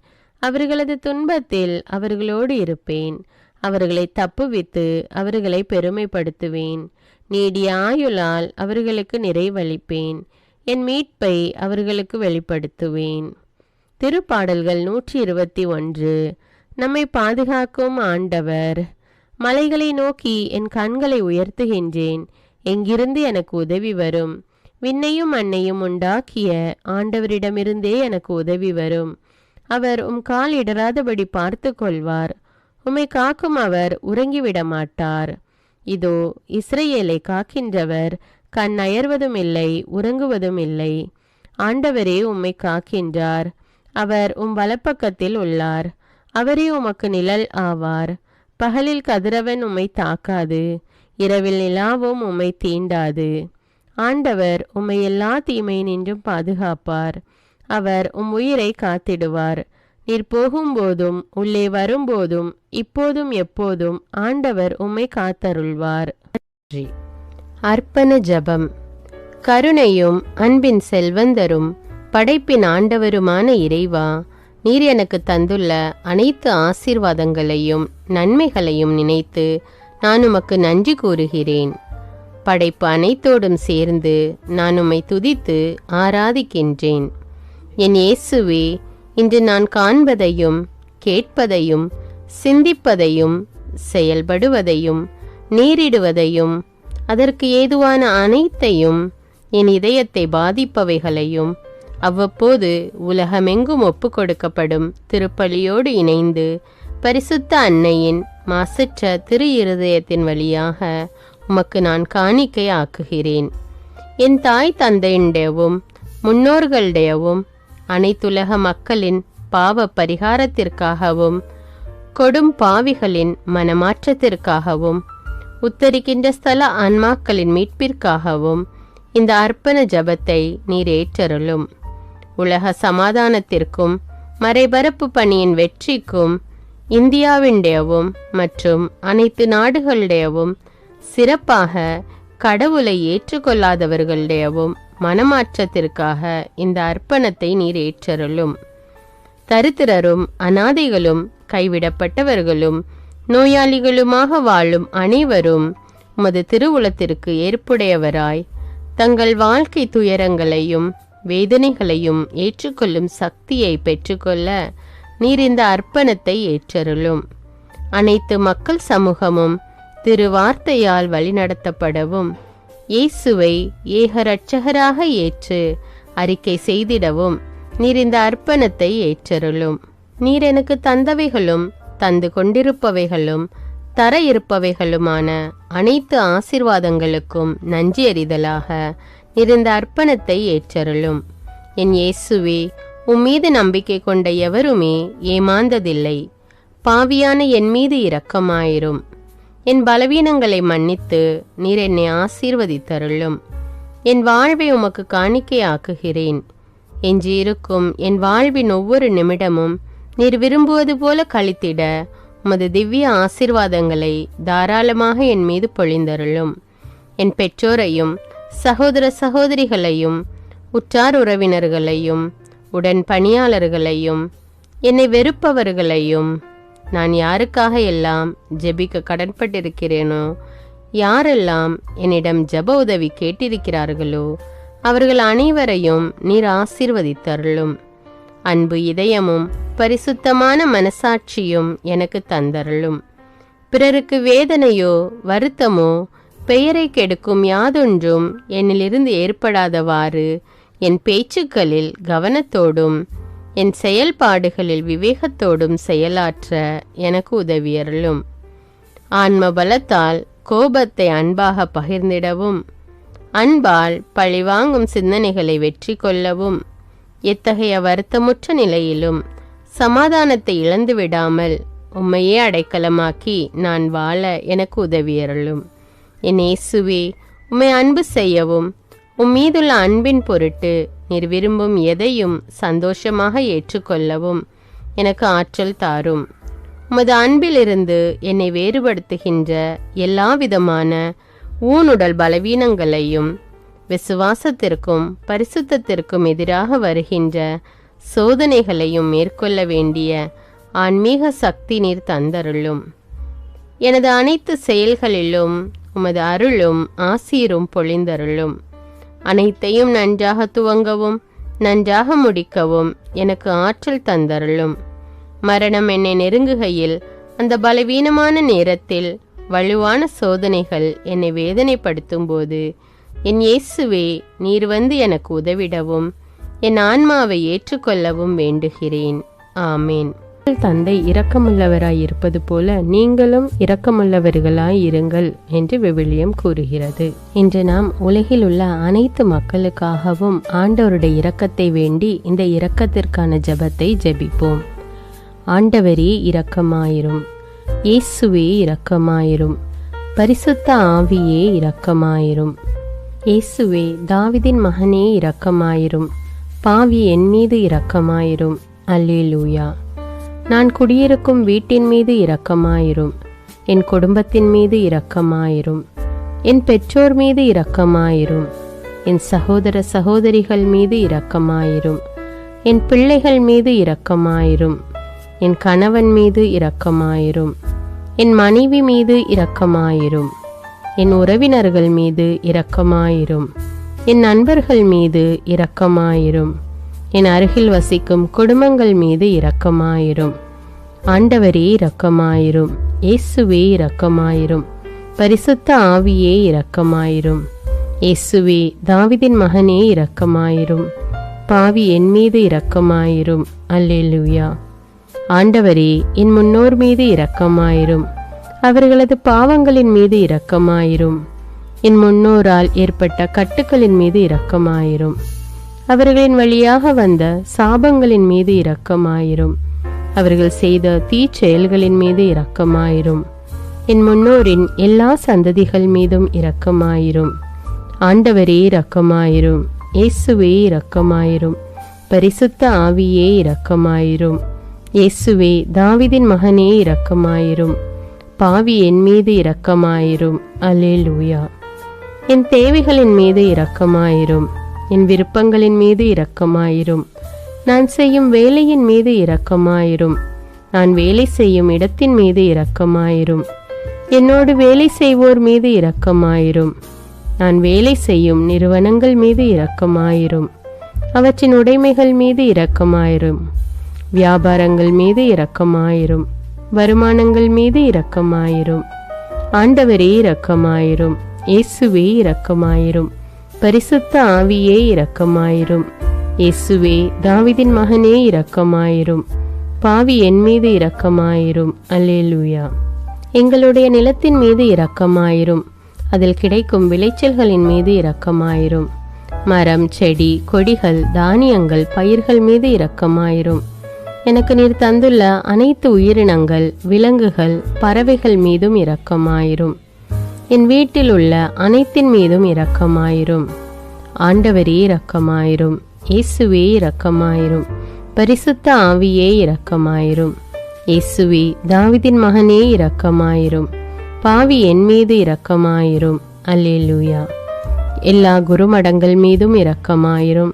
அவர்களது துன்பத்தில் அவர்களோடு இருப்பேன். அவர்களை தப்புவித்து அவர்களை பெருமைப்படுத்துவேன். நீடிய ஆயுளால் அவர்களுக்கு நிறைவளிப்பேன். என் மீட்பை அவர்களுக்கு வெளிப்படுத்துவேன். திருப்பாடல்கள் 121. நம்மை பாதுகாக்கும் ஆண்டவர். மலைகளை நோக்கி என் கண்களை உயர்த்துகின்றேன். எங்கிருந்து எனக்கு உதவி வரும்? விண்ணையும் மண்ணையும் உண்டாக்கிய ஆண்டவரிடமிருந்தே எனக்கு உதவி வரும். அவர் கால் இடராதபடி பார்த்து கொள்வார். உம்மை காக்கும் அவர் உறங்கிவிட மாட்டார். இதோ இஸ்ரவேலை காக்கின்றவர் கண் அயர்வதும் இல்லை, உறங்குவதும் இல்லை. ஆண்டவரே உம்மை காக்கின்றார். அவர் வலப்பக்கத்தில் உள்ளார். அவரே உமக்கு நிழல் ஆவார். பகலில் கதிரவன் உம்மை தாக்காது, இரவில் நிலாவும் உம்மை தீண்டாது. ஆண்டவர் உம்மை எல்லா தீமையினின்றும் பாதுகாப்பார். அவர் உயிரை காத்திடுவார். நீர் போகும்போதும் உள்ளே வரும்போதும் இப்போதும் எப்போதும் ஆண்டவர் உம்மை காத்தருள்வார். அர்ப்பண ஜபம். கருணையும் அன்பின் செல்வந்தரும் படைப்பின் ஆண்டவருமான இறைவா, நீர் எனக்கு தந்துள்ள அனைத்து ஆசீர்வாதங்களையும் நன்மைகளையும் நினைத்து நான் உமக்கு நன்றி கூறுகிறேன். படைப்பு அனைத்தோடும் சேர்ந்து நான் உம்மை துதித்து ஆராதிக்கின்றேன். என் இயேசுவே, இன்று நான் காண்பதையும் கேட்பதையும் சிந்திப்பதையும் செயல்படுவதையும் நேரிடுவதையும் அதற்கு ஏதுவான அனைத்தையும் என் இதயத்தை பாதிப்பவைகளையும் அவ்வப்போது உலகமெங்கும் ஒப்பு கொடுக்கப்படும் திருப்பலியோடு இணைந்து பரிசுத்த அன்னையின் மாசற்ற திரு இருதயத்தின் வழியாக உமக்கு நான் காணிக்கை ஆக்குகிறேன். என் தாய் தந்தையுடையவும் முன்னோர்களுடையவும் அனைத்துலக மக்களின் பாவ பரிகாரத்திற்காகவும் கொடும் பாவிகளின் மனமாற்றத்திற்காகவும் உத்தரிக்கின்ற ஸ்தல ஆன்மாக்களின் மீட்பிற்காகவும் இந்த அர்ப்பண ஜபத்தை நீர் ஏற்றருளும். உலக சமாதானத்திற்கும் மறைபரப்பு பணியின் வெற்றிக்கும் இந்தியாவினுடையவும் மற்றும் அனைத்து நாடுகளுடையவும் சிறப்பாக கடவுளை ஏற்றுக்கொள்ளாதவர்களுடையவும் மனமாற்றத்திற்காக இந்த அர்ப்பணத்தை நீர் ஏற்றருளும். தரித்திரரும் அனாதைகளும் கைவிடப்பட்டவர்களும் நோயாளிகளுமாக வாழும் அனைவரும் உமது திருவுளத்திற்கு ஏற்புடையவராய் தங்கள் வாழ்க்கை துயரங்களையும் வேதனைகளையும் ஏற்றுக்கொள்ளும் சக்தியை பெற்றுக்கொள்ள நீர் இந்த அர்ப்பணத்தை ஏற்றருளும். அனைத்து மக்கள் சமூகமும் திருவார்த்தையால் வழிநடத்தப்படவும் இயேசுவை ஏக இரட்சகராக ஏற்று அறிக்கை செய்திடவும் நீர் இந்த அர்ப்பணத்தை ஏற்றருளும். நீர் எனக்கு தந்தவைகளும் தந்து கொண்டிருப்பவைகளும் தர இருப்பவைகளுமான அனைத்து ஆசீர்வாதங்களுக்கும் நன்றி அறிதலாக நீர் இந்த அர்ப்பணத்தை ஏற்றருளும். என் இயேசுவே, உம்மீது நம்பிக்கை கொண்ட எவருமே ஏமாந்ததில்லை. பாவியான என் மீது இரக்கமாயிரும். என் பலவீனங்களை மன்னித்து நீர் என்னை ஆசீர்வதித்தருளும். என் வாழ்வை உமக்கு காணிக்கையாக்குகிறேன். எஞ்சியிருக்கும் என் வாழ்வின் ஒவ்வொரு நிமிடமும் நீர் விரும்புவது போல கழித்திட உமது திவ்ய ஆசீர்வாதங்களை தாராளமாக என் மீது பொழிந்தருளும். என் பெற்றோரையும் சகோதர சகோதரிகளையும் உற்றார் உறவினர்களையும் உடன் பணியாளர்களையும் என்னை வெறுப்பவர்களையும் நான் யாருக்காக எல்லாம் ஜெபிக்க கடன்பட்டிருக்கிறேனோ, யாரெல்லாம் என்னிடம் ஜெப உதவி கேட்டிருக்கிறார்களோ அவர்கள் அனைவரையும் நீர் ஆசீர்வதித்தருளும். அன்பு இதயமும் பரிசுத்தமான மனசாட்சியும் எனக்கு தந்தருளும். பிறருக்கு வேதனையோ வருத்தமோ பெயரை கெடுக்கும் யாதொன்றும் என்னிலிருந்து ஏற்படாதவாறு என் பேச்சுக்களில் கவனத்தோடும் என் செயல்பாடுகளில் விவேகத்தோடும் செயலாற்ற எனக்கு உதவியருளும். ஆன்ம பலத்தால் கோபத்தை அன்பாக பகிர்ந்திடவும், அன்பால் பழிவாங்கும் சிந்தனைகளை வெற்றி கொள்ளவும், எத்தகைய வருத்தமுற்ற நிலையிலும் சமாதானத்தை இழந்து விடாமல் உம்மையே அடைக்கலமாக்கி நான் வாழ எனக்கு உதவியருளும். என் இயேசுவே, உம்மை அன்பு செய்யவும் உம்மீதுள்ள அன்பின் பொருட்டு நீர் விரும்பும் எதையும் சந்தோஷமாக ஏற்றுக்கொள்ளவும் எனக்கு ஆற்றல் தாரும். உமது அன்பிலிருந்து என்னை வேறுபடுத்துகின்ற எல்லா விதமான ஊனுடல் பலவீனங்களையும் விசுவாசத்திற்கும் பரிசுத்தத்திற்கும் எதிராக வருகின்ற சோதனைகளையும் மேற்கொள்ள வேண்டிய ஆன்மீக சக்தி நீர் தந்தருளும். எனது அனைத்து செயல்களிலும் உமது அருளும் ஆசீரும் பொழிந்தருளும். அனைத்தையும் நன்றாக துவங்கவும் நன்றாக முடிக்கவும் எனக்கு ஆற்றல் தந்தருளும். மரணம் என்னை நெருங்குகையில் அந்த பலவீனமான நேரத்தில் வலுவான சோதனைகள் என்னை வேதனைப்படுத்தும் போது என் இயேசுவே, நீர் வந்து எனக்கு உதவிடவும் என் ஆன்மாவை ஏற்றுக்கொள்ளவும் வேண்டுகிறேன். ஆமேன். தந்தை இரக்கமுள்ளவராய் இருப்பது போல நீங்களும் இரக்கமுள்ளவர்களாய் இருங்கள் என்று விவிலியம் கூறுகிறது. இன்று நாம் உலகில் உள்ள அனைத்து மக்களுக்காகவும் ஆண்டவருடைய இரக்கத்தை வேண்டி இந்த இரக்கத்திற்கான ஜெபத்தை ஜெபிப்போம். ஆண்டவரே இரக்கமாயிரும். இயேசுவே இரக்கமாயிரும். பரிசுத்த ஆவியே இரக்கமாயிரும். இயேசுவே, தாவீதின் மகனே இரக்கமாயிரும். பாவி என் மீது இரக்கமாயிரும். அல்லேலூயா. நான் குடியிருக்கும் வீட்டின் மீது இரக்கமாயிரும். என் குடும்பத்தின் மீது இரக்கமாயிரும். என் பெற்றோர் மீது இரக்கமாயிரும். என் சகோதர சகோதரிகள் மீது இரக்கமாயிரும். என் பிள்ளைகள் மீது இரக்கமாயிரும். என் கணவன் மீது இரக்கமாயிரும். என் மனைவி மீது இரக்கமாயிரும். என் உறவினர்கள் மீது இரக்கமாயிரும். என் நண்பர்கள் மீது இரக்கமாயிரும். என் அருகில் வசிக்கும் குடும்பங்கள் மீது இரக்கமாயிரும். ஆண்டவரே இரக்கமாயிரும். இயேசுவே இரக்கமாயிரும். பரிசுத்த ஆவியே இரக்கமாயிரும். இயேசுவே, தாவீதின் மகனே இரக்கமாயிரும். பாவி என் மீது இரக்கமாயிரும். அல்லேலூயா. ஆண்டவரே, என் முன்னோர் மீது இரக்கமாயிரும். அவர்களது பாவங்களின் மீது இரக்கமாயிரும். என் முன்னோரால் ஏற்பட்ட கட்டுக்களின் மீது இரக்கமாயிரும். அவர்களின் வழியாக வந்த சாபங்களின் மீது இரக்கமாயிரும். அவர்கள் செய்த தீச்செயல்களின் மீது இரக்கமாயிரும். என் முன்னோரின் எல்லா சந்ததிகள் மீதும் இரக்கமாயிரும். ஆண்டவரே இரக்கமாயிரும். இயேசுவே இரக்கமாயிரும். பரிசுத்த ஆவியே இரக்கமாயிரும். இயேசுவே, தாவீதின் மகனே இரக்கமாயிரும். பாவி என் மீது இரக்கமாயிரும். அல்லேலூயா. என் தேவைகளின் மீது இரக்கமாயிரும். என் விருப்பங்களின் மீது இரக்கமாயிரும். நான் செய்யும் வேலையின் மீது இரக்கமாயிரும். நான் வேலை செய்யும் இடத்தின் மீது இரக்கமாயிரும். என்னோடு வேலை செய்வோர் மீது இரக்கமாயிரும். நான் வேலை செய்யும் நிறுவனங்கள் மீது இரக்கமாயிரும். அவற்றின் உடைமைகள் மீது இரக்கமாயிரும். வியாபாரங்கள் மீது இரக்கமாயிரும். வருமானங்கள் மீது இரக்கமாயிரும். ஆண்டவரே இரக்கமாயிரும். இயேசுவே இரக்கமாயிரும். பரிசுத்த ஆவியே இரக்கமாயிரும். இயேசுவே, தாவீதின் மகனே இரக்கமாயிரும். பாவி என் மீது இரக்கமாயிரும். அல்லேலூயா. எங்களுடைய நிலத்தின் மீது இரக்கமாயிரும். அதில் கிடைக்கும் விளைச்சல்களின் மீது இரக்கமாயிரும். மரம், செடி, கொடிகள், தானியங்கள், பயிர்கள் மீது இரக்கமாயிரும். எனக்கு நீர் தந்துள்ள அனைத்து உயிரினங்கள், விலங்குகள், பறவைகள் மீதும் இரக்கமாயிரும். என் வீட்டில் உள்ள அனைத்தின் மீதும் இரக்கமாயிரும். ஆண்டவரே இரக்கமாயிரும். இயேசுவே இரக்கமாயிரும். பரிசுத்த ஆவியே இரக்கமாயிரும். இயேசுவே, தாவீதின் மகனே இரக்கமாயிரும். பாவி என் மீது இரக்கமாயிரும். அல்லேலூயா. எல்லா குருமடங்கள் மீதும் இரக்கமாயிரும்.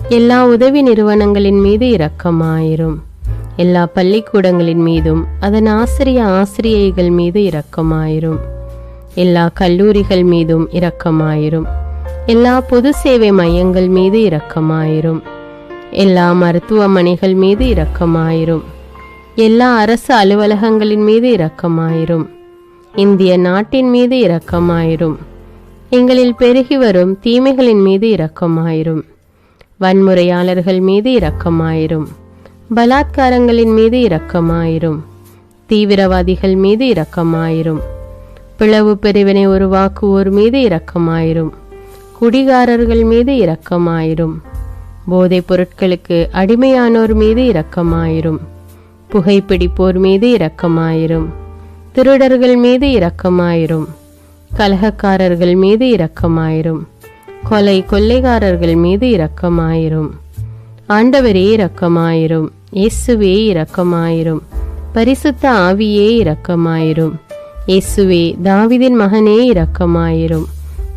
எல்லா உதவி நிறுவனங்களின் மீது இரக்கமாயிரும். எல்லா பள்ளிக்கூடங்களின் மீதும் அதன் ஆசிரியைகள் மீது இரக்கமாயிரும். எல்லா கல்லூரிகள் மீதும் இரக்கமாயிரும். எல்லா பொது சேவை மையங்கள் மீது இரக்கமாயிரும். எல்லா மருத்துவமனைகள் மீது இரக்கமாயிரும். எல்லா அரசு அலுவலகங்களின் மீது இரக்கமாயிரும். இந்திய நாட்டின் மீது இரக்கமாயிரும். எங்களில் பெருகி வரும் தீமைகளின் மீது இரக்கமாயிரும். வன்முறையாளர்கள் மீது இரக்கமாயிரும். பலாத்காரங்களின் மீது இரக்கமாயிரும். தீவிரவாதிகள் மீது இரக்கமாயிரும். பிளவு பிரிவினை உருவாக்குவோர் மீது இரக்கமாயிரும். குடிகாரர்கள் மீது இரக்கமாயிரும். போதைப் பொருட்களுக்கு அடிமையானோர் மீது இரக்கமாயிரும். புகைப்பிடிப்போர் மீது இரக்கமாயிரும். திருடர்கள் மீது இரக்கமாயிரும். கலகக்காரர்கள் மீது இரக்கமாயிரும். கொள்ளைக்காரர்கள் மீது இரக்கமாயிரும். ஆண்டவரே இரக்கமாயிரும். இயேசுவே இரக்கமாயிரும். பரிசுத்த ஆவியே இரக்கமாயிரும். இயேசுவே, தாவீதின் மகனே இரக்கமாயிரும்.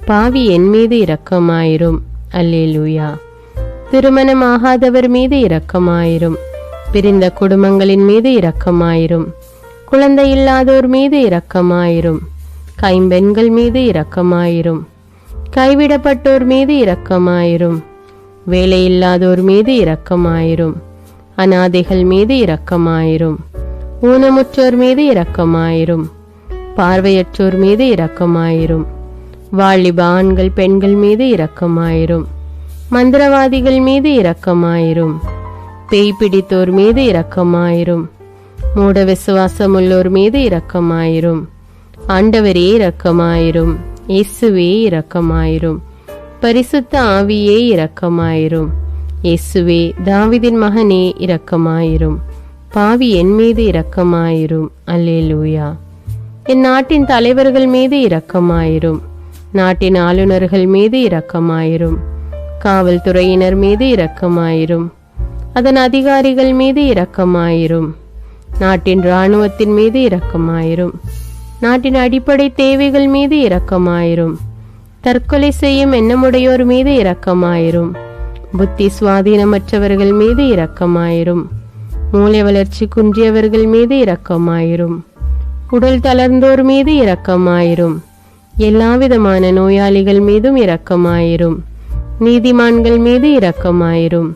பாவி என் மீது இரக்கமாயிரும். அல்லேலூயா. திருமணமாகாதவர் மீது இரக்கமாயிரும். பிரிந்த குடும்பங்களின் மீது இரக்கமாயிரும். குழந்தை இல்லாதோர் மீது இரக்கமாயிரும். கைம்பெண்கள் மீது இரக்கமாயிரும். கைவிடப்பட்டோர் மீது இரக்கமாயிரும். வேலையில்லாதோர் மீது இரக்கமாயிரும். அநாதைகள் மீது இரக்கமாயிரும். ஊனமுற்றோர் மீது இரக்கமாயிரும். பார்வையற்றோர் மீது இரக்கமாயிரும். வாலிப ஆண்கள் பெண்கள் மீது இரக்கமாயிரும். மந்திரவாதிகள் மீது இரக்கமாயிரும். பேய் பிடித்தோர் மீது இரக்கமாயிரும். மூட விசுவாசமுள்ளோர் மீது இரக்கமாயிரும். ஆண்டவரே இரக்கமாயிரும். இயேசுவே இரக்கமாயிரும். பரிசுத்த ஆவியே இரக்கமாயிரும். இயேசுவே, தாவீதின் மகனே இரக்கமாயிரும். பாவி என் மீது இரக்கமாயிரும். அல்லேலூயா. என் நாட்டின் தலைவர்கள் மீது இரக்கமாயிரும். நாட்டின் ஆளுநர்கள் மீது இரக்கமாயிரும். காவல்துறையினர் மீது இரக்கமாயிரும். அதன் அதிகாரிகள் மீது இரக்கமாயிரும். நாட்டின் இராணுவத்தின் மீது இரக்கமாயிரும். நாட்டின் அடிப்படை தேவைகள் மீது இரக்கமாயிரும். தற்கொலை செய்யும் எண்ணமுடையோர் மீது இரக்கமாயிரும். புத்தி சுவாதீனமற்றவர்கள் மீது இரக்கமாயிரும். மூளை வளர்ச்சி குன்றியவர்கள் மீது இரக்கமாயிரும். உடல் தளர்ந்தோர் மீது இரக்கமாயிரும். எல்லாவிதமான நோயாளிகள் மீதும் இரக்கமாயிரும். நீதிமான்கள் மீது இரக்கமாயிரும்.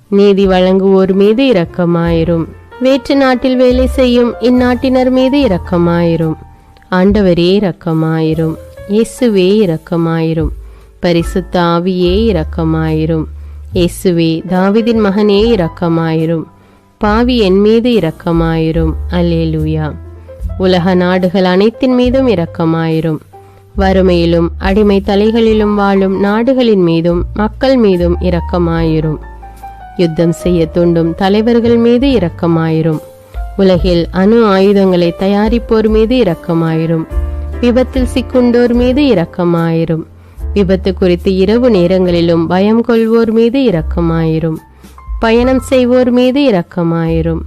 நீதி வழங்குவோர் மீது இரக்கமாயிரும். வேற்று நாட்டில் வேலை செய்யும் இந்நாட்டினர் மீது இரக்கமாயிரும். ஆண்டவரே இரக்கமாயிரும். இயேசுவே இரக்கமாயிரும். பரிசுத்த ஆவியே இரக்கமாயிரும். இயேசுவே, தாவீதின் மகனே இரக்கமாயிரும். பாவி என் மீது இரக்கமாயிரும். அல்லேலூயா. உலக நாடுகள் அனைத்தின் மீதும் இரக்கமாயிரும். வறுமையிலும் அடிமை தலைகளிலும் வாழும் நாடுகளின் மீதும் மக்கள் மீதும் இரக்கமாயிரும். யுத்தம் செய்ய தூண்டும் தலைவர்கள் மீது இரக்கமாயிரும். உலகில் அணு ஆயுதங்களை தயாரிப்போர் மீது இரக்கமாயிரும். விபத்தில் சிக்குண்டோர் மீது இரக்கமாயிரும். விபத்து குறித்து இரவு நேரங்களிலும் பயம் கொள்வோர் மீது இரக்கமாயிரும். பயணம் செய்வோர் மீது இரக்கமாயிரும்.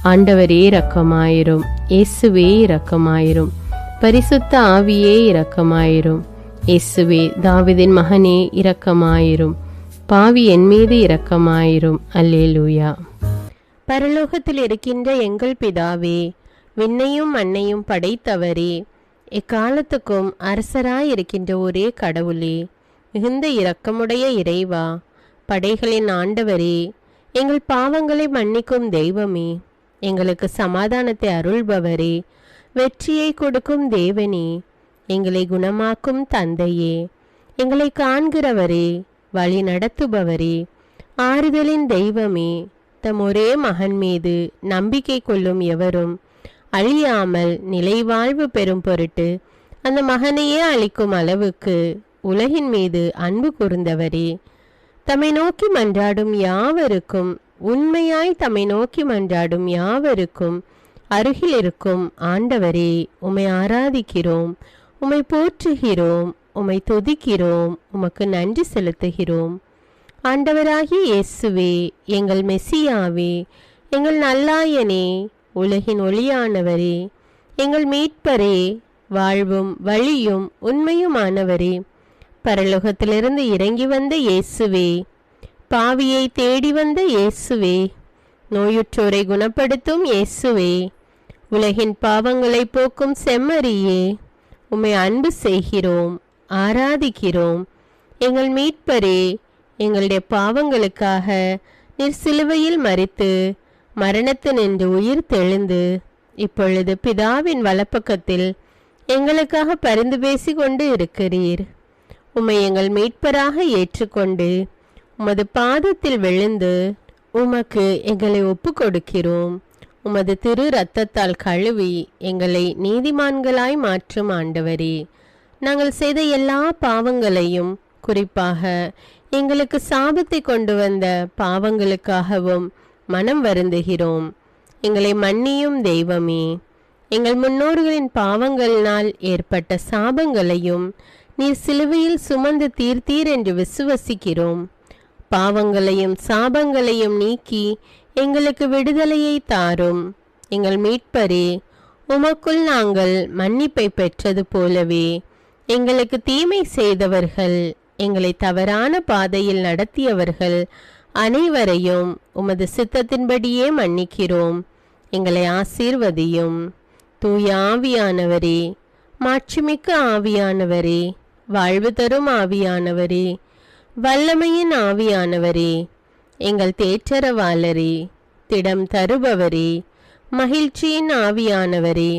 ஆண்டவரே இரக்கமாயிரும். இயேசுவே இரக்கமாயிரும். பரிசுத்த ஆவியே இரக்கமாயிரும். இயேசுவே, தாவீதின் மகனே இரக்கமாயிரும். பாவி என் மீது இரக்கமாயிரும். அல்லேலூயா. பரலோகத்தில் இருக்கின்ற எங்கள் பிதாவே, விண்ணையும் மண்ணையும் படைத்தவரே, எக்காலத்துக்கும் அரசராயிருக்கின்ற ஒரே கடவுளே, மிகுந்த இரக்கமுடைய இறைவா, படைகளின் ஆண்டவரே, எங்கள் பாவங்களை மன்னிக்கும் தெய்வமே, எங்களுக்கு சமாதானத்தை அருள்பவரே, வெற்றியை கொடுக்கும் தேவனே, எங்களை குணமாக்கும் தந்தையே, எங்களை காண்கிறவரே, வழி நடத்துபவரே, ஆறுதலின் தெய்வமே, தம் ஒரே மகன் மீது நம்பிக்கை கொள்ளும் எவரும் அழியாமல் நிலைவாழ்வு பெறும் பொருட்டு அந்த மகனையே அளிக்கும் அளவுக்கு உலகின் மீது அன்பு கூர்ந்தவரே, தம்மை நோக்கி மன்றாடும் யாவருக்கும், உண்மையாய் தம்மை நோக்கி மன்றாடும் யாவருக்கும் அருகில் இருக்கும் ஆண்டவரே, உம்மை ஆராதிக்கிறோம், உம்மை போற்றுகிறோம், உம்மை துதிக்கிறோம், உமக்கு நன்றி செலுத்துகிறோம். ஆண்டவராகிய இயேசுவே, எங்கள் மெசியாவே, எங்கள் நல்லாயனே, உலகின் ஒளியானவரே, எங்கள் மீட்பரே, வாழ்வும் வழியும் உண்மையுமானவரே, பரலோகத்திலிருந்து இறங்கி வந்த இயேசுவே, பாவியை தேடி வந்த இயேசுவே, நோயுற்றோரை குணப்படுத்தும் இயேசுவே, உலகின் பாவங்களை போக்கும் செம்மறியே, உம்மை அன்பு செய்கிறோம், ஆராதிக்கிறோம். எங்கள் மீட்பரே, எங்களுடைய பாவங்களுக்காக நீர் சிலுவையில் மரித்து மரணத்தினின்று உயிர் தெழுந்து இப்பொழுது பிதாவின் வலப்பக்கத்தில் எங்களுக்காக பரிந்து பேசி கொண்டு இருக்கிறீர். உம்மை எங்கள் மீட்பராக ஏற்றுக்கொண்டு உமது பாதத்தில் விழுந்து உமக்கு எங்களை ஒப்பு கொடுக்கிறோம். உமது திரு இரத்தத்தால் கழுவி எங்களை நீதிமான்களாய் மாற்றும் ஆண்டவரே, நாங்கள் செய்த எல்லா பாவங்களையும், குறிப்பாக எங்களுக்கு சாபத்தை கொண்டு வந்த பாவங்களுக்காகவும் மனம் வருந்துகிறோம். எங்களை மன்னியும் தெய்வமே, எங்கள் முன்னோர்களின் பாவங்களினால் ஏற்பட்ட சாபங்களையும் நீர் சிலுவையில் சுமந்து தீர்த்தீர் என்று விசுவசிக்கிறோம். பாவங்களையும் சாபங்களையும் நீக்கி எங்களுக்கு விடுதலையை தாரும். எங்கள் மீட்பரே, உமக்குள் நாங்கள் மன்னிப்பை பெற்றது போலவே எங்களுக்கு தீமை செய்தவர்கள், எங்களை தவறான பாதையில் நடத்தியவர்கள் அனைவரையும் உமது சித்தத்தின்படியே மன்னிக்கிறோம். எங்களை ஆசீர்வதியும். தூய ஆவியானவரே, மாட்சிமிக்க ஆவியானவரே, வாழ்வு தரும் ஆவியானவரே, வல்லமையின் ஆவியானவரே, எங்கள் தேற்றரவாளரே, திடம் தருபவரே, மகிழ்ச்சியின் ஆவியானவரே,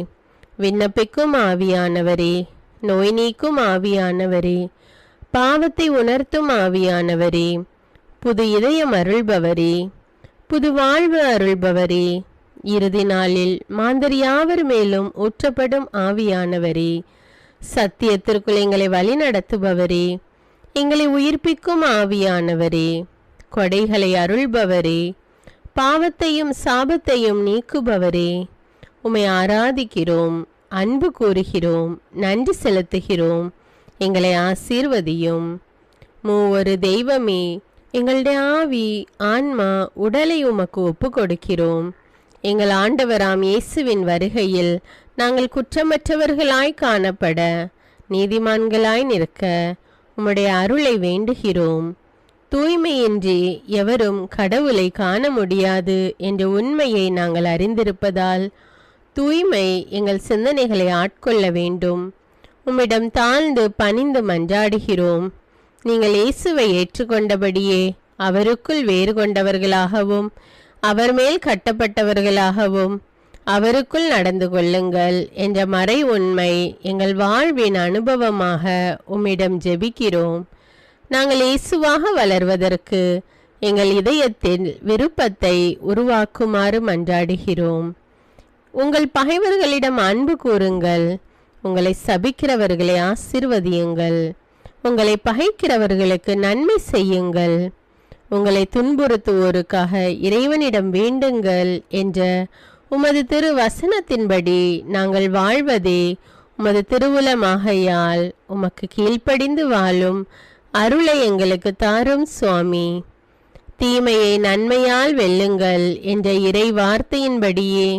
விண்ணப்பிக்கும் ஆவியானவரே, நோய் நீக்கும் ஆவியானவரே, பாவத்தை உணர்த்தும் ஆவியானவரே, புது இதயம் அருள்பவரே, புது வாழ்வு அருள்பவரே, இறுதி நாளில் மாந்தர் யாவர் மேலும் ஊற்றப்படும் ஆவியானவரே, சத்தியத்திற்குள் எங்களை வழி நடத்துபவரே, எங்களை உயிர்ப்பிக்கும் ஆவியானவரே, கொடைகளை அருள்பவரே, பாவத்தையும் சாபத்தையும் நீக்குபவரே, உம்மை ஆராதிக்கிறோம், அன்பு கூறுகிறோம், நன்றி செலுத்துகிறோம். எங்களை ஆசீர்வதியும். மூவொரு தெய்வமே, எங்களுடைய ஆவி, ஆன்மா, உடலை உமக்கு ஒப்பு கொடுக்கிறோம். எங்கள் ஆண்டவராம் இயேசுவின் வருகையில் நாங்கள் குற்றமற்றவர்களாய் காணப்பட, நீதிமான்களாய் நிற்க உம்முடைய அருளை வேண்டுகிறோம். தூய்மையின்றி எவரும் கடவுளை காண முடியாது என்ற உண்மையை நாங்கள் அறிந்திருப்பதால் தூய்மை எங்கள் சிந்தனைகளை ஆட்கொள்ள வேண்டும். உம்மிடம் தாழ்ந்து பணிந்து மன்றாடுகிறோம். நீங்கள் இயேசுவை ஏற்றுக்கொண்டபடியே அவருக்குள் வேறு கொண்டவர்களாகவும் அவர் மேல் கட்டப்பட்டவர்களாகவும் அவருக்குள் நடந்து கொள்ளுங்கள் என்ற மறை உண்மை எங்கள் வாழ்வின் அனுபவமாக உம்மிடம் ஜெபிக்கிறோம். நாங்கள் இயேசுவாக வளர்வதற்கு எங்கள் இதயத்தில் விருப்பத்தை உருவாக்குமாறு மன்றாடுகிறோம். உங்கள் பகைவர்களிடம் அன்பு கூறுங்கள், உங்களை சபிக்கிறவர்களை ஆசீர்வதியுங்கள், உங்களை பகைக்கிறவர்களுக்கு நன்மை செய்யுங்கள், உங்களை துன்புறுத்துவோருக்காக இறைவனிடம் வேண்டுங்கள் என்ற உமது திரு வசனத்தின்படி நாங்கள் வாழ்வதே உமது திருவுலமாகையால் உமக்கு கீழ்ப்படிந்து வாழும் அருளை எங்களுக்கு தாரும் சுவாமி. தீமையை நன்மையால் வெல்லுங்கள் என்ற இறை வார்த்தையின்படியே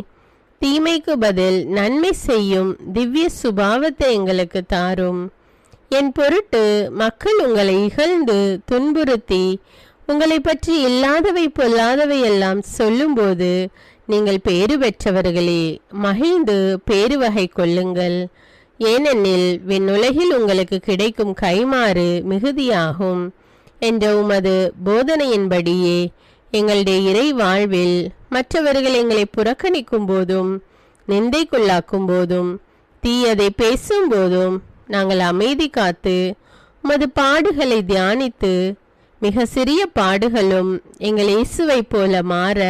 தீமைக்கு பதில் நன்மை செய்யும் திவ்ய சுபாவத்தை எங்களுக்கு தாரும். என் பொருட்டு மக்கள் உங்களை இகழ்ந்து துன்புறுத்தி உங்களை பற்றி இல்லாதவை பொல்லாதவை எல்லாம் சொல்லும்போது நீங்கள் பேறு பெற்றவர்களே, மகிழ்ந்து பேறு வகை கொள்ளுங்கள். ஏனெனில் விண்ணுலகில் உங்களுக்கு கிடைக்கும் கைமாறு மிகுதியாகும் என்ற உமது போதனையின்படியே எங்களுடைய இறை வாழ்வில் மற்றவர்கள் எங்களை புறக்கணிக்கும் போதும் நிந்தைக்குள்ளாக்கும் போதும் தீயதை பேசும் போதும் நாங்கள் அமைதி காத்து உமது பாடுகளை தியானித்து மிக சிறிய பாடுகளும் எங்கள் இயேசுவைப் போல மாற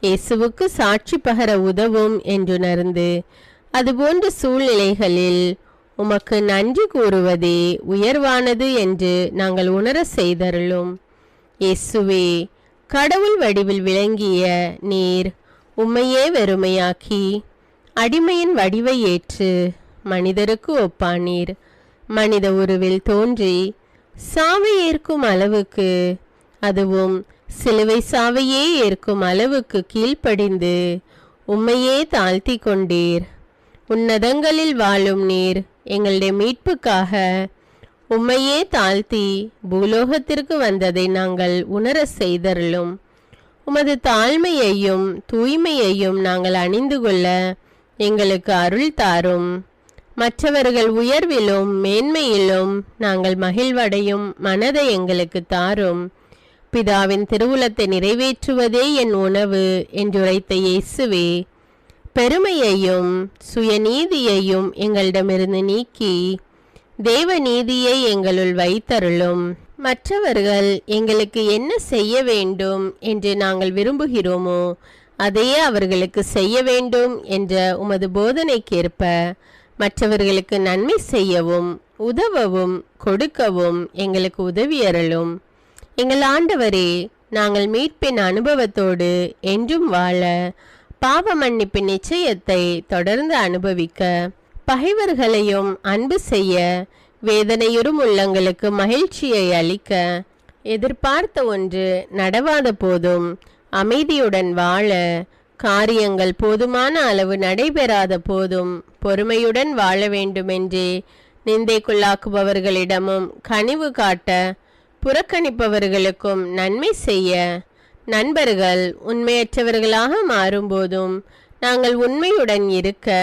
இயேசுவுக்கு சாட்சி பகர உதவும் என்றுணர்ந்து அதுபோன்ற சூழ்நிலைகளில் உமக்கு நன்றி கூறுவதே உயர்வானது என்று நாங்கள் உணர செய்தருளும். இயேசுவே, கடவுள் வடிவில் விளங்கிய நீர் உம்மையே வெறுமையாக்கி அடிமையின் வடிவை ஏற்று மனிதருக்கு ஒப்பானீர். மனித உருவில் தோன்றி சாவை ஏற்கும் அளவுக்கு, அதுவும் சிலுவை சாவையே ஏற்கும் அளவுக்கு கீழ்ப்படிந்து உம்மையே தாழ்த்தி கொண்டீர். உன்னதங்களில் வாழும் நீர் எங்களுடைய மீட்புக்காக உம்மையே தாழ்த்தி பூலோகத்திற்கு வந்ததை நாங்கள் உணர செய்தருளும். உமது தாழ்மையையும் தூய்மையையும் நாங்கள் அணிந்து கொள்ள எங்களுக்கு அருள் தாரும். மற்றவர்கள் உயர்விலும் மேன்மையிலும் நாங்கள் மகிழ்வடையும் மனதை எங்களுக்கு தாரும். பிதாவின் திருவுளத்தை நிறைவேற்றுவதே என் உணவு என்றுரைத்த இயேசுவே, பெருமையையும் சுயநீதியையும் எங்களிடமிருந்து நீக்கி தேவ நீதியை எங்களுள் வைத்தருளும். மற்றவர்கள் எங்களுக்கு என்ன செய்ய வேண்டும் என்று நாங்கள் விரும்புகிறோமோ அதையே அவர்களுக்கு செய்ய வேண்டும் என்ற உமது போதனைக்கேற்ப மற்றவர்களுக்கு நன்மை செய்யவும் உதவவும் கொடுக்கவும் எங்களுக்கு உதவியருளும். எங்கள் ஆண்டவரே, நாங்கள் மீட்பின் அனுபவத்தோடு என்றும் வாழ, பாவ மன்னிப்பின் நிச்சயத்தை தொடர்ந்து அனுபவிக்க, பகைவர்களையும் அன்பு செய்ய, வேதனையுறும் உள்ளங்களுக்கு மகிழ்ச்சியை அளிக்க, எதிர்பார்த்த ஒன்று நடவாத போதும் அமைதியுடன் வாழ, காரியங்கள் போதுமான அளவு நடைபெறாத போதும் பொறுமையுடன் வாழ வேண்டுமென்றே நிந்தைக்குள்ளாக்குபவர்களிடமும் கனிவு காட்ட, புறக்கணிப்பவர்களுக்கும் நன்மை செய்ய, நண்பர்கள் உண்மையற்றவர்களாக மாறும்போதும் நாங்கள் உண்மையுடன் இருக்க,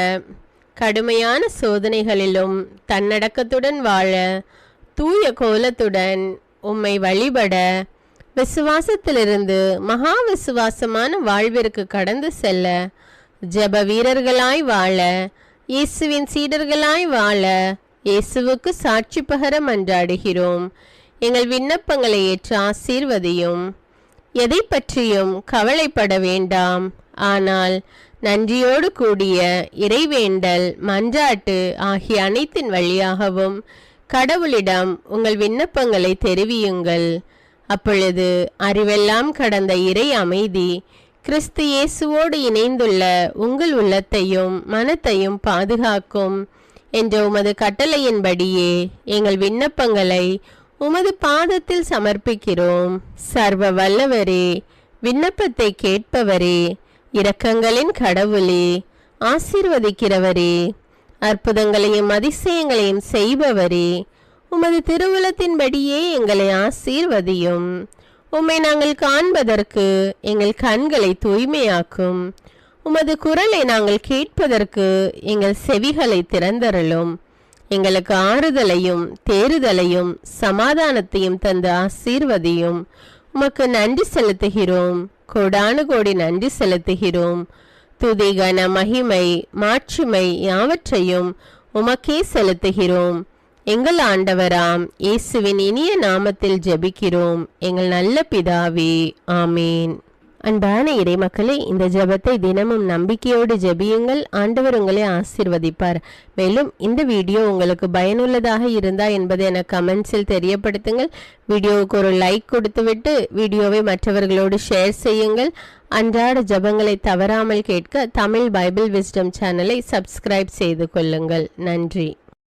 கடுமையான சோதனைகளிலும் தன்னடக்கத்துடன் வாழ, தூய கோலத்துடன் உம்மை வழிபட, விசுவாசத்திலிருந்து மகா விசுவாசமான வாழ்விற்கு கடந்து செல்ல, ஜெப வீரர்களாய் வாழ, இயேசுவின் சீடர்களாய் வாழ, இயேசுவுக்கு சாட்சி பகர மன்றாடுகிறோம். எங்கள் விண்ணப்பங்களை ஏற்று ஆசீர்வதியும். எதை பற்றியும் கவலைப்பட வேண்டாம். ஆனால் நன்றியோடு கூடிய இறைவேண்டல், மன்றாட்டு ஆகிய அனைத்தின் வழியாகவும் கடவுளிடம் உங்கள் விண்ணப்பங்களை தெரிவியுங்கள். அப்பொழுது அறிவெல்லாம் கடந்த இறை அமைதி கிறிஸ்து இயேசுவோடு இணைந்துள்ள உங்கள் உள்ளத்தையும் மனத்தையும் பாதுகாக்கும் என்ற உமது கட்டளையின்படியே எங்கள் விண்ணப்பங்களை உமது பாதத்தில் சமர்ப்பிக்கிறோம். சர்வ வல்லவரே, விண்ணப்பத்தை கேட்பவரே, இரக்கங்களின் கடவுளே, ஆசீர்வதிக்கிறவரே, அற்புதங்களையும் அதிசயங்களையும் செய்பவரே, உமது திருவுளத்தின்படியே எங்களை ஆசீர்வதியும். உம்மை நாங்கள் காண்பதற்கு எங்கள் கண்களை தூய்மையாக்கும். உமது குரலை நாங்கள் கேட்பதற்கு எங்கள் செவிகளை திறந்தருளும். எங்களுக்கு ஆறுதலையும் தேறுதலையும் சமாதானத்தையும் தந்து ஆசீர்வதியும். உமக்கு நன்றி செலுத்துகிறோம், கோடானு கோடி நன்றி செலுத்துகிறோம். துதி கன மகிமை மாட்சிமை யாவற்றையும் உமக்கே செலுத்துகிறோம். எங்கள் ஆண்டவராம் இயேசுவின் இனிய நாமத்தில் ஜெபிக்கிறோம் எங்கள் நல்ல பிதாவே, ஆமீன். அன்பான இறைமக்களே, இந்த ஜெபத்தை தினமும் நம்பிக்கையோடு ஜெபியுங்கள். ஆண்டவர் உங்களை ஆசீர்வதிப்பார். மேலும் இந்த வீடியோ உங்களுக்கு பயனுள்ளதாக இருந்தா என்பதை எனக்கு கமெண்ட்ஸில் தெரியப்படுத்துங்கள். வீடியோவுக்கு ஒரு லைக் கொடுத்துவிட்டு வீடியோவை மற்றவர்களோடு ஷேர் செய்யுங்கள். அன்றாட ஜெபங்களை தவறாமல் கேட்க தமிழ் பைபிள் விஸ்டம் சேனலை சப்ஸ்கிரைப் செய்து கொள்ளுங்கள். நன்றி.